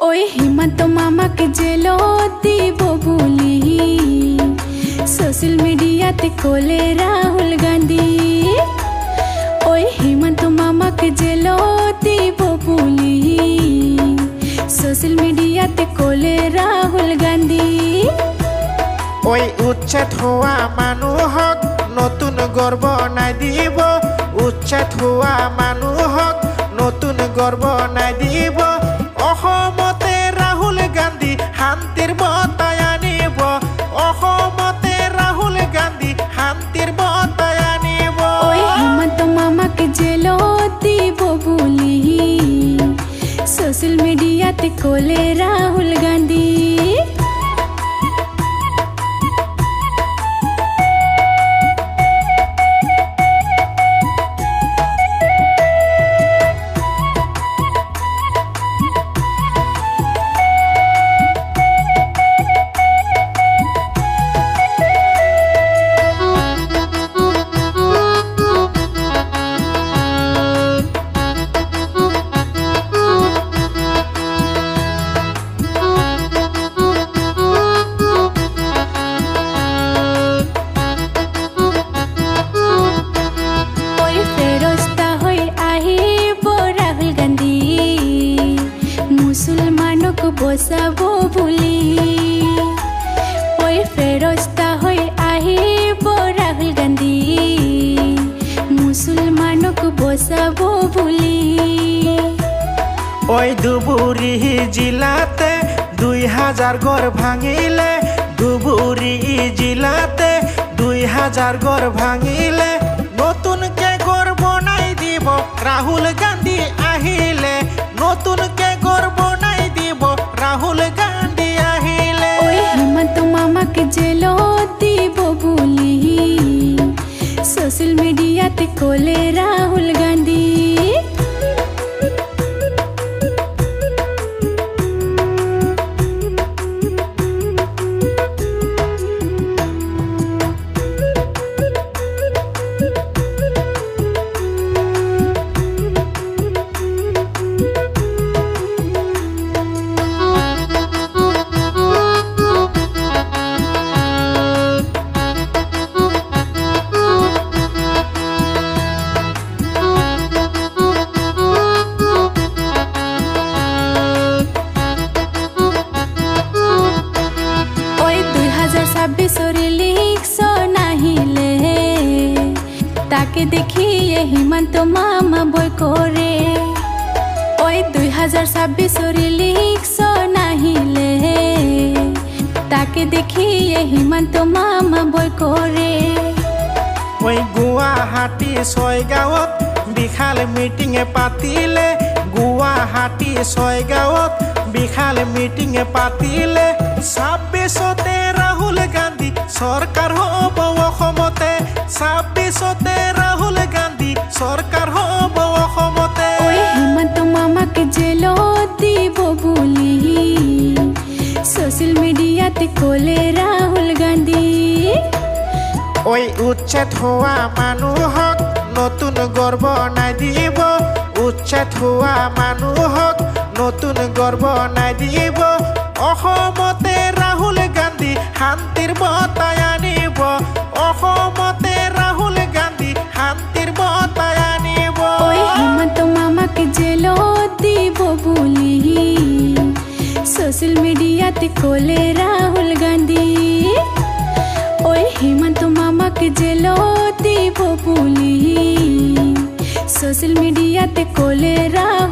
ওই হিমন্ত মামাকে জেলো দিব বলি সোশ্যাল মিডিয়াতে কোলে রাহুল গান্ধী। ওই হিমন্ত মামাকে জেলো দিব বলি সোশ্যাল মিডিয়াতে কোলে রাহুল গান্ধী। ওই উচ্ছেদ হোৱা মানুহক নতুন গর্ব নাই দিব, উচ্ছেদ হোৱা মানুহক নতুন গর্ব নাই দিব। অসমতে রাহুল গান্ধী শান্তিৰ বঁটা আনিব, অসমতে রাহুল গান্ধী শান্তিৰ বঁটা আনিব। ওই হিমন্ত মামাকে জেলো দিব বলি সোশ্যাল মিডিয়াতে কোলে রাহুল গান্ধী। মুসলমানক বসাবো বুলি ওই ফেরস্তা হয়ে আহিব রাহুল গান্ধী, মুসলমানক বসাবো বুলি। ওই ধুবুৰী জিলাতে 2000 ঘর ভাঙিলে, ধুবুৰী জিলাতে 2000 ঘর ভাঙিলে। নতুনকে ঘর বনাই দিব রাহুল গান্ধী আহিলে, নতুনকে ঘর বনাই দিব রাহুল গান্ধী আহিলে। ওই হিমন্ত মামাকে জেলো দিব বুলি সোশ্যাল মিডিয়াতে কোলে রাহুল গান্ধী। তাকে দেখিয়ে হিমন্ত মামা বই করে। ওই 2026 লিখছ নাহিলে তাকে দেখিয়ে হিমন্ত মামা বই করে। ওই গুৱাহাটী 6 গাঁৱত বিশাল মিটিঙে পাতিলে, গুৱাহাটী 6 গাঁৱত বিশাল মিটিঙে পাতিলে। 26তে রাহুল গান্ধী সরকার হব অসমতে, 26তে রাহুল গান্ধী সরকার হব অসমতে। ওই হিমন্ত মামাকে জেলো দিব বুলি সোশ্যাল মিডিয়াতে কোলে রাহুল গান্ধী। ওই উচ্ছেদ হোৱা মানুহক নতুন গর্ব নাই দিব, উচ্ছেদ হোৱা মানুহক নতুন গর্ব নাই দিব। অসমতে রাহুল গান্ধী শান্তিৰ বঁটা আনিব, অসমতে রাহুল গান্ধী শান্তিৰ বঁটা আনিব। ওই হিমন্ত মামাকে জেলো দিব বুলি সোশ্যাল মিডিয়াতে কোলে রাহুল গান্ধী। ওই হিমন্ত মামাকে জেলো দিব বুলি সোশ্যাল মিডিয়াতে কোলে রাহুল